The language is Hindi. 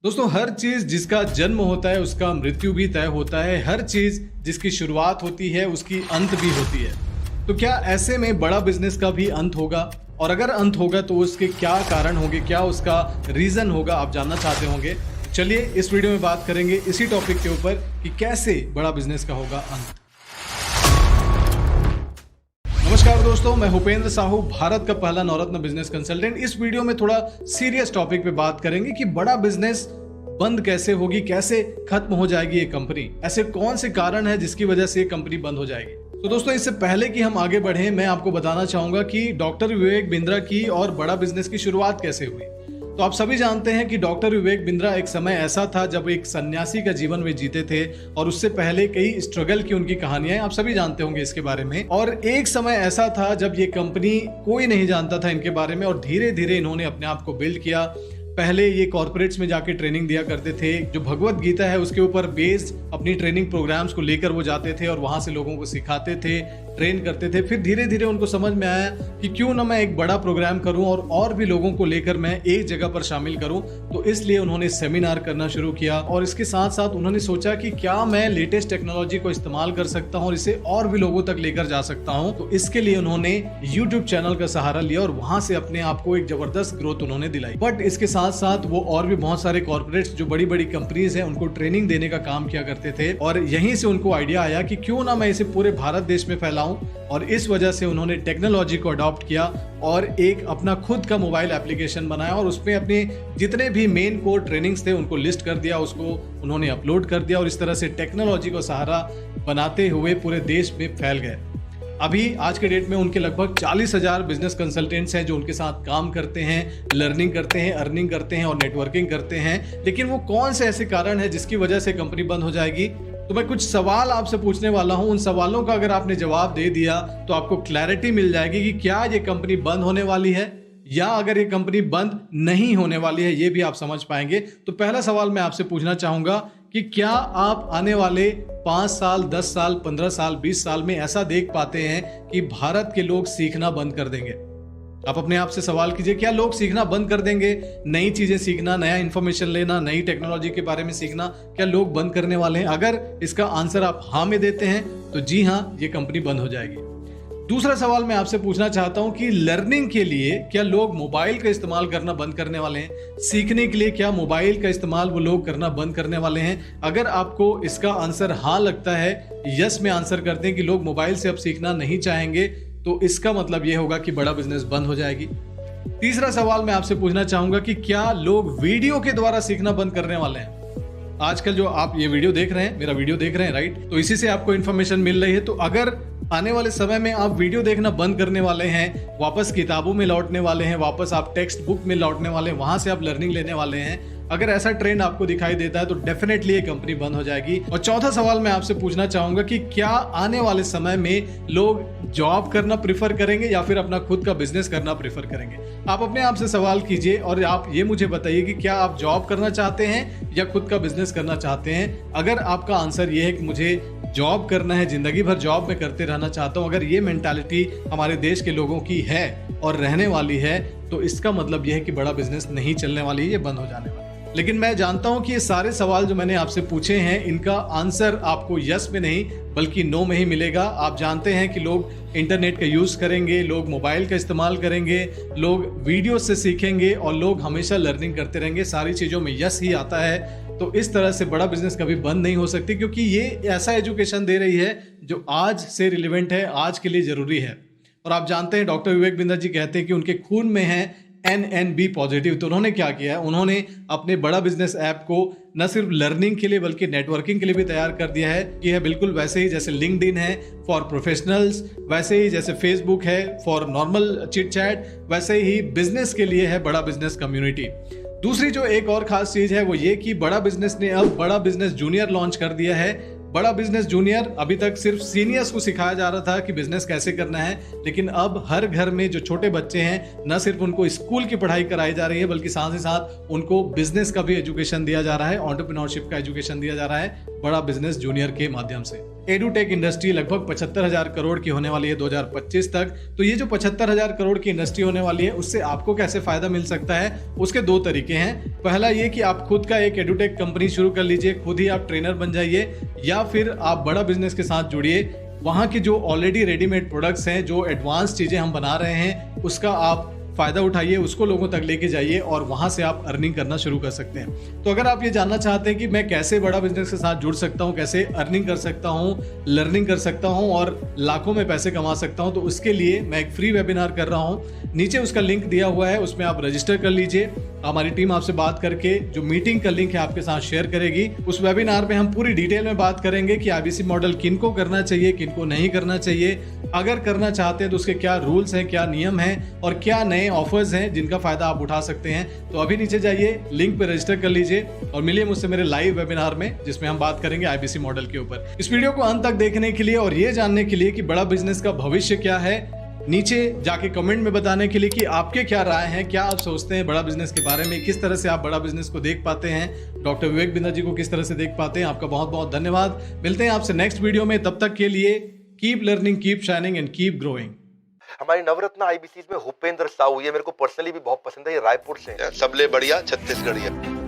दोस्तों, हर चीज जिसका जन्म होता है उसका मृत्यु भी तय होता है। हर चीज जिसकी शुरुआत होती है उसकी अंत भी होती है। तो क्या ऐसे में बड़ा बिजनेस का भी अंत होगा? और अगर अंत होगा तो उसके क्या कारण होंगे, क्या उसका रीजन होगा, आप जानना चाहते होंगे। चलिए इस वीडियो में बात करेंगे इसी टॉपिक के ऊपर कि कैसे बड़ा बिजनेस का होगा अंत। नमस्कार दोस्तों, मैं भूपेंद्र साहू, भारत का पहला नवरत्न बिजनेस कंसल्टेंट। इस वीडियो में थोड़ा सीरियस टॉपिक पे बात करेंगे कि बड़ा बिजनेस बंद कैसे होगी, कैसे खत्म हो जाएगी ये कंपनी, ऐसे कौन से कारण है जिसकी वजह से ये कंपनी बंद हो जाएगी। तो दोस्तों, इससे पहले कि हम आगे बढ़े, मैं आपको बताना चाहूंगा कि डॉक्टर विवेक बिंद्रा की और बड़ा बिजनेस की शुरुआत कैसे हुई। तो आप सभी जानते हैं कि डॉक्टर विवेक बिंद्रा एक समय ऐसा था जब एक सन्यासी का जीवन वे जीते थे और उससे पहले कई स्ट्रगल की उनकी कहानियां आप सभी जानते होंगे इसके बारे में। और एक समय ऐसा था जब ये कंपनी कोई नहीं जानता था इनके बारे में और धीरे धीरे इन्होंने अपने आप को बिल्ड किया। पहले ये कॉर्पोरेट्स में जाके ट्रेनिंग दिया करते थे, जो भगवत गीता है उसके ऊपर बेस्ड अपनी ट्रेनिंग प्रोग्राम्स को लेकर वो जाते थे और वहां से लोगों को सिखाते थे, ट्रेन करते थे। फिर धीरे धीरे उनको समझ में आया कि क्यों ना मैं एक बड़ा प्रोग्राम करूं और भी लोगों को लेकर मैं एक जगह पर शामिल करूं। तो इसलिए उन्होंने सेमिनार करना शुरू किया और इसके साथ साथ उन्होंने सोचा कि क्या मैं लेटेस्ट टेक्नोलॉजी को इस्तेमाल कर सकता हूं और इसे और भी लोगों तक लेकर जा सकता हूं। तो इसके लिए उन्होंने यूट्यूब चैनल का सहारा लिया और वहां से अपने आप को एक जबरदस्त ग्रोथ उन्होंने दिलाई। बट इसके साथ साथ वो और भी बहुत सारे कॉर्पोरेट्स, जो बड़ी बड़ी कंपनीज हैं, उनको ट्रेनिंग देने का काम किया करते थे और यहीं से उनको आइडिया आया कि क्यों ना मैं इसे पूरे भारत देश में फैलाऊं। और इस वजह से उन्होंने टेक्नोलॉजी को अडॉप्ट किया और एक अपना खुद का मोबाइल एप्लीकेशन बनाया और उसमें अपने जितने भी मेन कोर ट्रेनिंग्स थे उनको लिस्ट कर दिया, उसको उन्होंने अपलोड कर दिया और इस तरह से टेक्नोलॉजी को सहारा बनाते हुए पूरे देश में फैल गए। अभी आज के डेट में उनके लगभग 40,000 बिजनेस कंसल्टेंट्स हैं जो उनके साथ काम करते हैं, लर्निंग करते हैं, अर्निंग करते हैं और नेटवर्किंग करते हैं। लेकिन वो कौन से ऐसे कारण है जिसकी वजह से कंपनी बंद हो जाएगी? तो मैं कुछ सवाल आपसे पूछने वाला हूं। उन सवालों का अगर आपने जवाब दे दिया तो आपको क्लैरिटी मिल जाएगी कि क्या ये कंपनी बंद होने वाली है या अगर ये कंपनी बंद नहीं होने वाली है, ये भी आप समझ पाएंगे। तो पहला सवाल मैं आपसे पूछना चाहूंगा कि क्या आप आने वाले 5 साल, 10 साल, 15 साल, 20 साल में ऐसा देख पाते हैं कि भारत के लोग सीखना बंद कर देंगे? आप अपने आप से सवाल कीजिए, क्या लोग सीखना बंद कर देंगे? नई चीजें सीखना, नया इंफॉर्मेशन लेना, नई टेक्नोलॉजी के बारे में सीखना, क्या लोग बंद करने वाले हैं? अगर इसका आंसर आप हाँ में देते हैं तो जी हाँ, ये कंपनी बंद हो जाएगी। दूसरा सवाल मैं आपसे पूछना चाहता हूं कि लर्निंग के लिए क्या लोग मोबाइल का इस्तेमाल करना बंद करने वाले हैं? सीखने के लिए क्या मोबाइल का इस्तेमाल वो लोग करना बंद करने वाले हैं? अगर आपको इसका आंसर हाँ लगता है, यस में आंसर करते हैं कि लोग मोबाइल से अब सीखना नहीं चाहेंगे, तो इसका मतलब यह होगा कि बड़ा बिजनेस बंद हो जाएगी। तीसरा सवाल मैं आपसे पूछना चाहूंगा कि क्या लोग वीडियो के द्वारा सीखना बंद करने वाले हैं? आजकल जो आप ये वीडियो देख रहे हैं, मेरा वीडियो देख रहे हैं, राइट? तो इसी से आपको इन्फॉर्मेशन मिल रही है। तो अगर आने वाले समय में आप वीडियो देखना बंद करने वाले हैं, वापस किताबों में लौटने वाले हैं, वापस आप टेक्स्ट बुक में लौटने वाले हैं, वहां से आप लर्निंग लेने वाले हैं, अगर ऐसा ट्रेंड आपको दिखाई देता है तो डेफिनेटली ये कंपनी बंद हो जाएगी। और चौथा सवाल मैं आपसे पूछना चाहूंगा कि क्या आने वाले समय में लोग जॉब करना प्रेफर करेंगे या फिर अपना खुद का बिजनेस करना प्रेफर करेंगे? आप अपने आप से सवाल कीजिए और आप ये मुझे बताइए कि क्या आप जॉब करना चाहते हैं या खुद का बिजनेस करना चाहते हैं? अगर आपका आंसर ये है कि मुझे जॉब करना है, जिंदगी भर जॉब में करते रहना चाहता हूं, अगर ये मेंटालिटी हमारे देश के लोगों की है और रहने वाली है, तो इसका मतलब यह है कि बड़ा बिजनेस नहीं चलने वाली है, ये बंद हो जाने वाली है। लेकिन मैं जानता हूं कि ये सारे सवाल जो मैंने आपसे पूछे हैं, इनका आंसर आपको यस में नहीं बल्कि नो में ही मिलेगा। आप जानते हैं कि लोग इंटरनेट का यूज करेंगे, लोग मोबाइल का इस्तेमाल करेंगे, लोग वीडियो से सीखेंगे और लोग हमेशा लर्निंग करते रहेंगे। सारी चीजों में यस ही आता है। तो इस तरह से बड़ा बिजनेस कभी बंद नहीं हो सकती, क्योंकि ये ऐसा एजुकेशन दे रही है जो आज से रिलेवेंट है, आज के लिए जरूरी है। और आप जानते हैं डॉक्टर विवेक बिंद्रा जी कहते हैं कि उनके खून में है NNB पॉजिटिव। तो उन्होंने क्या किया है, उन्होंने अपने बड़ा बिजनेस ऐप को न सिर्फ लर्निंग के लिए बल्कि नेटवर्किंग के लिए भी तैयार कर दिया है। ये है बिल्कुल वैसे ही जैसे लिंक्डइन है फॉर प्रोफेशनल्स, वैसे ही जैसे फेसबुक है फॉर नॉर्मल चिट चैट, वैसे ही बिजनेस के लिए है बड़ा बिजनेस कम्युनिटी। दूसरी जो एक और खास चीज है वो ये कि बड़ा बिजनेस ने अब बड़ा बिजनेस जूनियर लॉन्च कर दिया है। बड़ा बिजनेस जूनियर, अभी तक सिर्फ सीनियर्स को सिखाया जा रहा था कि बिजनेस कैसे करना है, लेकिन अब हर घर में जो छोटे बच्चे हैं, न सिर्फ उनको स्कूल की पढ़ाई कराई जा रही है बल्कि साथ ही साथ उनको बिजनेस का भी एजुकेशन दिया जा रहा है, एंटरप्रेन्योरशिप का एजुकेशन दिया जा रहा है बड़ा बिजनेस जूनियर के माध्यम से। एडुटेक इंडस्ट्री लगभग 75,000 करोड़ की होने वाली है 2025 तक। तो ये जो 75,000 करोड़ की इंडस्ट्री होने वाली है, उससे आपको कैसे फायदा मिल सकता है, उसके दो तरीके हैं। पहला ये कि आप खुद का एक एडुटेक कंपनी शुरू कर लीजिए, खुद ही आप ट्रेनर बन जाइए, या फिर आप बड़ा बिजनेस के साथ जुड़िए। वहाँ की जो ऑलरेडी रेडीमेड प्रोडक्ट्स हैं, जो एडवांस चीज़ें हम बना रहे हैं, उसका आप फायदा उठाइए, उसको लोगों तक लेके जाइए और वहां से आप अर्निंग करना शुरू कर सकते हैं। तो अगर आप ये जानना चाहते हैं कि मैं कैसे बड़ा बिजनेस के साथ जुड़ सकता हूं, कैसे अर्निंग कर सकता हूं, लर्निंग कर सकता हूं और लाखों में पैसे कमा सकता हूं, तो उसके लिए मैं एक फ्री वेबिनार कर रहा हूं। नीचे उसका लिंक दिया हुआ है, उसमें आप रजिस्टर कर लीजिए। हमारी टीम आपसे बात करके जो मीटिंग का लिंक है आपके साथ शेयर करेगी। उस वेबिनार में हम पूरी डिटेल में बात करेंगे कि आईबीसी मॉडल किनको करना चाहिए, किनको नहीं करना चाहिए। अगर करना चाहते हैं तो उसके क्या रूल्स हैं, क्या नियम हैं और क्या नए ऑफर्स हैं जिनका फायदा आप उठा सकते हैं। तो अभी नीचे जाइए, लिंक पे रजिस्टर कर लीजिए और मिलिए मुझसे मेरे लाइव वेबिनार में, जिसमें हम बात करेंगे आईबीसी मॉडल के ऊपर। इस वीडियो को अंत तक देखने के लिए और ये जानने के लिए कि बड़ा बिजनेस का भविष्य क्या है, नीचे जाके कमेंट में बताने के लिए कि आपके क्या राय हैं, क्या आप सोचते हैं बड़ा बिजनेस के बारे में, किस तरह से आप बड़ा बिजनेस को देख पाते हैं, डॉक्टर विवेक बिंद्रा जी को किस तरह से देख पाते हैं। आपका बहुत बहुत धन्यवाद। मिलते हैं आपसे नेक्स्ट वीडियो में, तब तक के लिए keep learning, keep shining and keep growing. हमारी नवरत्न आईबीसी में भूपेंद्र साहू, ये मेरे को पर्सनली भी बहुत पसंद है, ये रायपुर से हैं। सबले बढ़िया छत्तीसगढ़िया।